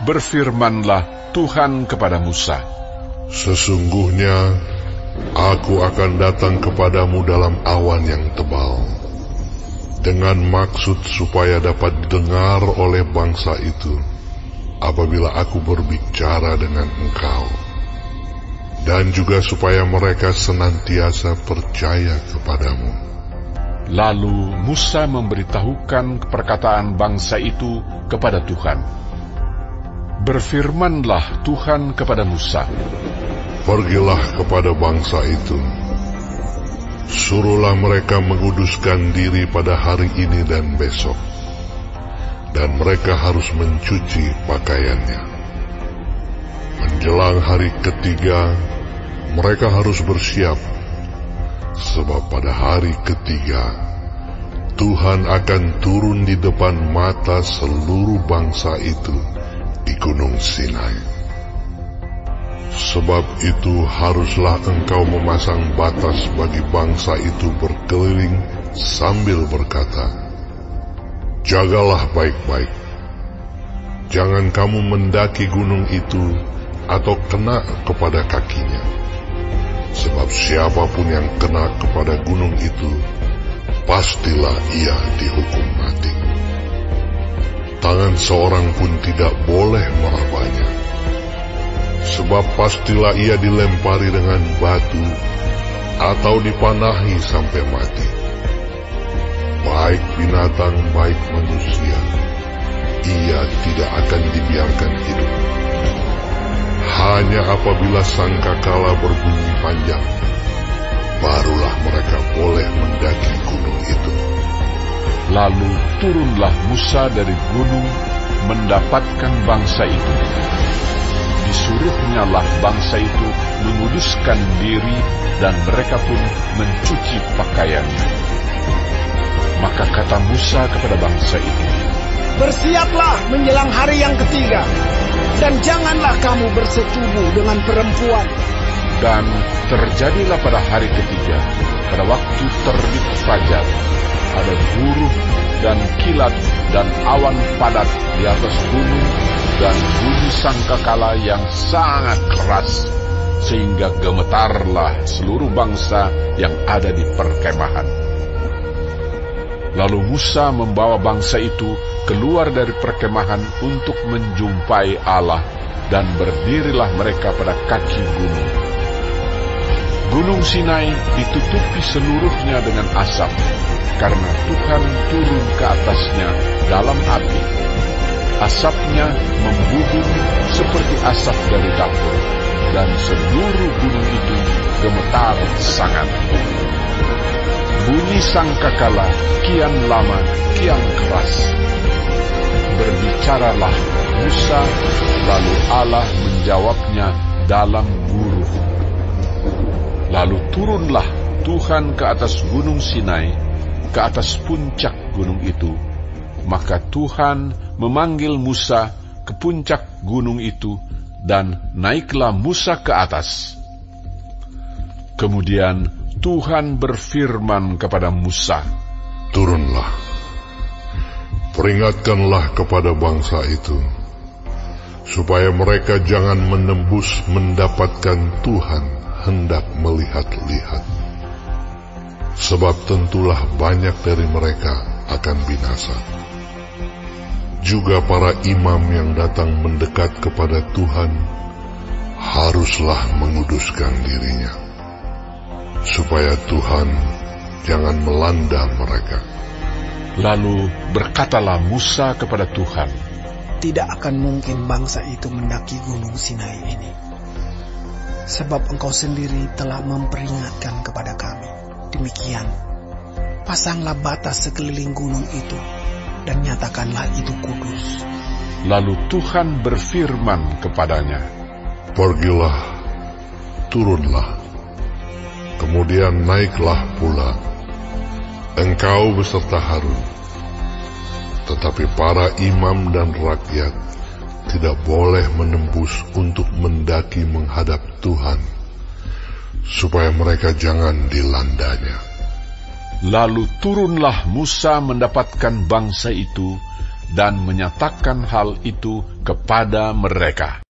berfirmanlah Tuhan kepada Musa, "Sesungguhnya aku akan datang kepadamu dalam awan yang tebal, dengan maksud supaya dapat didengar oleh bangsa itu apabila aku berbicara dengan engkau, dan juga supaya mereka senantiasa percaya kepadamu." Lalu Musa memberitahukan perkataan bangsa itu kepada Tuhan. Berfirmanlah Tuhan kepada Musa, "Pergilah kepada bangsa itu, suruhlah mereka menguduskan diri pada hari ini dan besok, dan mereka harus mencuci pakaiannya. Menjelang hari ketiga, mereka harus bersiap, sebab pada hari ketiga, Tuhan akan turun di depan mata seluruh bangsa itu di Gunung Sinai. Sebab itu haruslah engkau memasang batas bagi bangsa itu berkeliling sambil berkata, 'Jagalah baik-baik. Jangan kamu mendaki gunung itu atau kena kepada kakinya. Sebab siapapun yang kena kepada gunung itu, pastilah ia dihukum mati. Tangan seorang pun tidak boleh merabanya. Sebab pastilah ia dilempari dengan batu atau dipanahi sampai mati. Baik binatang, baik manusia, ia tidak akan dibiarkan hidup. Hanya apabila sangkakala berbunyi panjang, barulah mereka boleh mendaki gunung itu." Lalu turunlah Musa dari gunung mendapatkan bangsa itu. Disuruhnyalah bangsa itu menguduskan diri, dan mereka pun mencuci pakaiannya. Maka kata Musa kepada bangsa itu, "Bersiaplah menjelang hari yang ketiga, dan janganlah kamu bersetubuh dengan perempuan." Dan terjadilah pada hari ketiga, pada waktu terbit fajar, ada guruh dan kilat dan awan padat di atas gunung, dan bunyi sangkakala yang sangat keras, sehingga gemetarlah seluruh bangsa yang ada di perkemahan. Lalu Musa membawa bangsa itu keluar dari perkemahan untuk menjumpai Allah, dan berdirilah mereka pada kaki gunung. Gunung Sinai ditutupi seluruhnya dengan asap, karena Tuhan turun ke atasnya dalam api. Asapnya membubung seperti asap dari dapur, dan seluruh gunung itu gemetar sangat. Bunyi sangkakala kian lama kian keras. Berbicaralah Musa, lalu Allah menjawabnya dalam guruh. Lalu turunlah Tuhan ke atas gunung Sinai, ke atas puncak gunung itu. Maka Tuhan memanggil Musa ke puncak gunung itu, dan naiklah Musa ke atas. Kemudian Tuhan berfirman kepada Musa, "Turunlah, peringatkanlah kepada bangsa itu, supaya mereka jangan menembus mendapatkan Tuhan hendak melihat-lihat. Sebab tentulah banyak dari mereka akan binasa. Juga para imam yang datang mendekat kepada Tuhan haruslah menguduskan dirinya, supaya Tuhan jangan melanda mereka." Lalu berkatalah Musa kepada Tuhan, "Tidak akan mungkin bangsa itu mendaki gunung Sinai ini, sebab Engkau sendiri telah memperingatkan kepada kami. Demikian, pasanglah batas sekeliling gunung itu, dan nyatakanlah itu kudus." Lalu Tuhan berfirman kepadanya, "Pergilah, turunlah, kemudian naiklah pula, engkau beserta Harun. Tetapi para imam dan rakyat tidak boleh menembus untuk mendaki menghadap Tuhan, supaya mereka jangan dilandanya." Lalu turunlah Musa mendapatkan bangsa itu, dan menyatakan hal itu kepada mereka.